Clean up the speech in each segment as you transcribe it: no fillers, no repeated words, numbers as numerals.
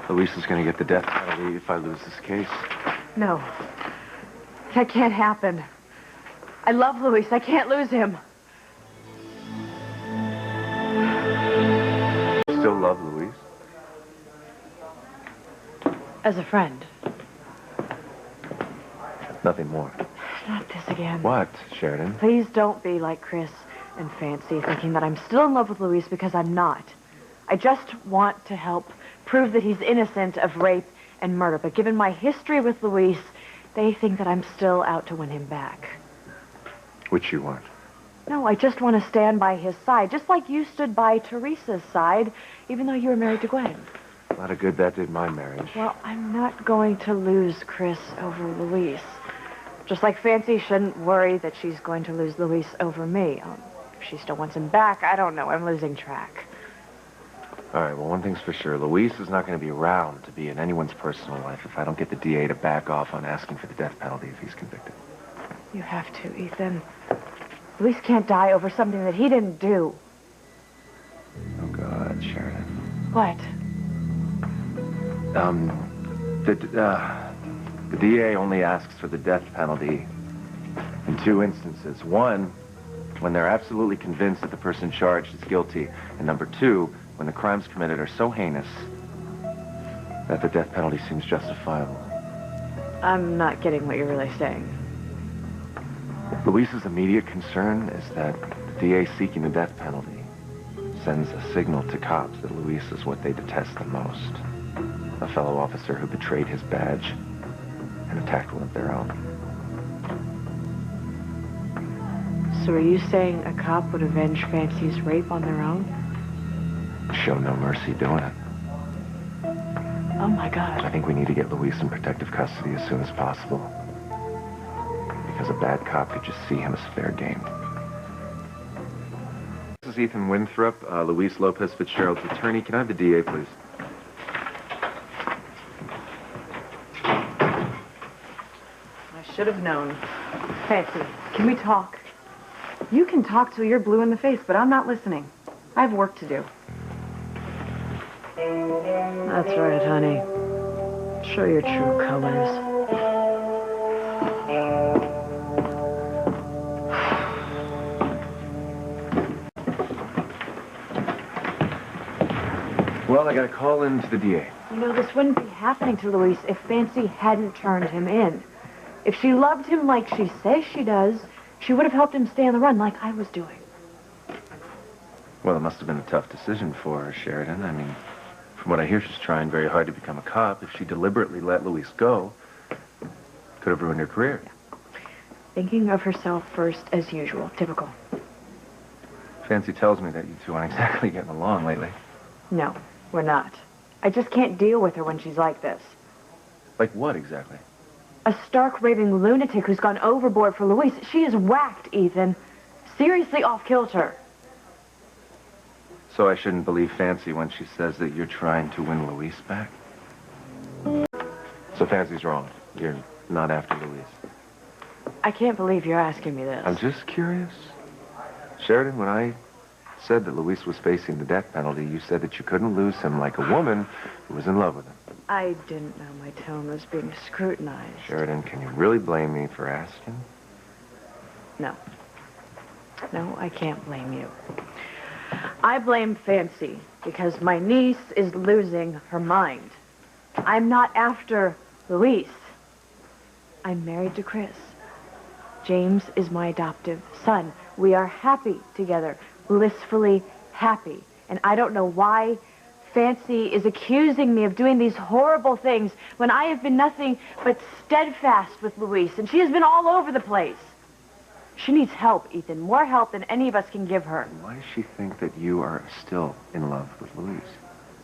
Luis is going to get the death penalty if I lose this case. No. That can't happen. I love Luis. I can't lose him. You still love Luis? As a friend. Nothing more. Not this again. What, Sheridan? Please don't be like Chris and Fancy, thinking that I'm still in love with Luis, because I'm not. I just want to help prove that he's innocent of rape and murder. But given my history with Luis, they think that I'm still out to win him back. Which you want? No, I just want to stand by his side, just like you stood by Teresa's side, even though you were married to Gwen. A lot of good that did my marriage. Well, I'm not going to lose Chris over Luis. Just like Fancy shouldn't worry that she's going to lose Luis over me. If she still wants him back, I don't know. I'm losing track. All right, well, one thing's for sure. Luis is not going to be around to be in anyone's personal life if I don't get the DA to back off on asking for the death penalty if he's convicted. You have to, Ethan. Luis can't die over something that he didn't do. Oh, God, Sheridan. What? The DA only asks for the death penalty in 2 instances. One, when they're absolutely convinced that the person charged is guilty. And number 2, when the crimes committed are so heinous that the death penalty seems justifiable. I'm not getting what you're really saying. Luis's immediate concern is that the DA seeking the death penalty sends a signal to cops that Luis is what they detest the most. A fellow officer who betrayed his badge and attacked one of their own. So are you saying a cop would avenge Fancy's rape on their own? Show no mercy doing it. Oh, my God. I think we need to get Luis in protective custody as soon as possible. Because a bad cop could just see him as fair game. This is Ethan Winthrop, Luis Lopez Fitzgerald's attorney. Can I have the DA, please? I should have known. Fancy, can we talk? You can talk till you're blue in the face, but I'm not listening. I have work to do. That's right, honey. Show your true colors. Well, I got a call in to the DA. You know, this wouldn't be happening to Luis if Fancy hadn't turned him in. If she loved him like she says she does, she would have helped him stay on the run like I was doing. Well, it must have been a tough decision for her, Sheridan. I mean, from what I hear, she's trying very hard to become a cop. If she deliberately let Luis go, could have ruined her career. Yeah. Thinking of herself first as usual. Typical. Fancy tells me that you two aren't exactly getting along lately. No, we're not. I just can't deal with her when she's like this. Like what, exactly? A stark raving lunatic who's gone overboard for Luis. She is whacked, Ethan. Seriously off kilter. So I shouldn't believe Fancy when she says that you're trying to win Luis back? So Fancy's wrong. You're not after Luis. I can't believe you're asking me this. I'm just curious. Sheridan, when I said that Luis was facing the death penalty, you said that you couldn't lose him like a woman who was in love with him. I didn't know my tone was being scrutinized. Sheridan, can you really blame me for asking? No. No, I can't blame you. I blame Fancy because my niece is losing her mind. I'm not after Luis. I'm married to Chris. James is my adoptive son. We are happy together, blissfully happy. And I don't know why Fancy is accusing me of doing these horrible things when I have been nothing but steadfast with Luis, and she has been all over the place. She needs help, Ethan, more help than any of us can give her. Why does she think that you are still in love with Luis?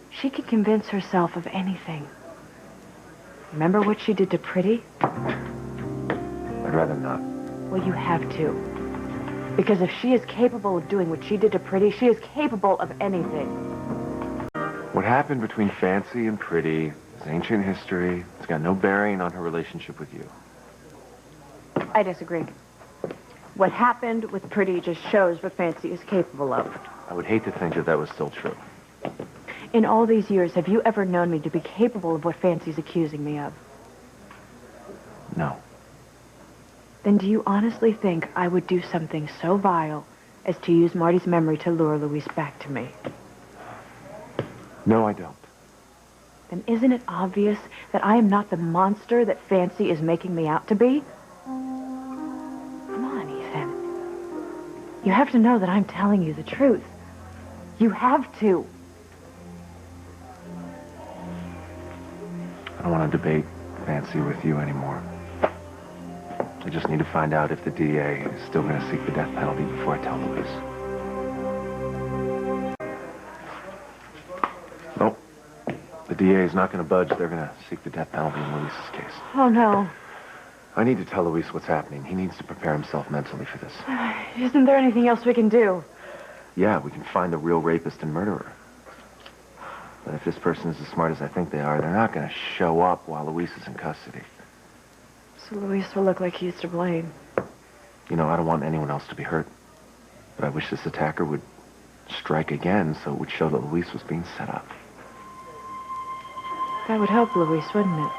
She can convince herself of anything. Remember what she did to Pretty? I'd rather not. Well, you have to. Because if she is capable of doing what she did to Pretty, she is capable of anything. What happened between Fancy and Pretty is ancient history. It's got no bearing on her relationship with you. I disagree. What happened with Pretty just shows what Fancy is capable of. I would hate to think that that was still true. In all these years, have you ever known me to be capable of what Fancy's accusing me of? No. Then do you honestly think I would do something so vile as to use Marty's memory to lure Luis back to me? No, I don't. Then isn't it obvious that I am not the monster that Fancy is making me out to be? Come on, Ethan. You have to know that I'm telling you the truth. You have to. I don't want to debate Fancy with you anymore. I just need to find out if the DA is still going to seek the death penalty before I tell Luis. Nope. The DA is not going to budge. They're going to seek the death penalty in Luis's case. Oh, no. I need to tell Luis what's happening. He needs to prepare himself mentally for this. Isn't there anything else we can do? Yeah, we can find the real rapist and murderer. But if this person is as smart as I think they are, they're not going to show up while Luis is in custody. So Luis will look like he's to blame. You know, I don't want anyone else to be hurt. But I wish this attacker would strike again so it would show that Luis was being set up. That would help Luis, wouldn't it?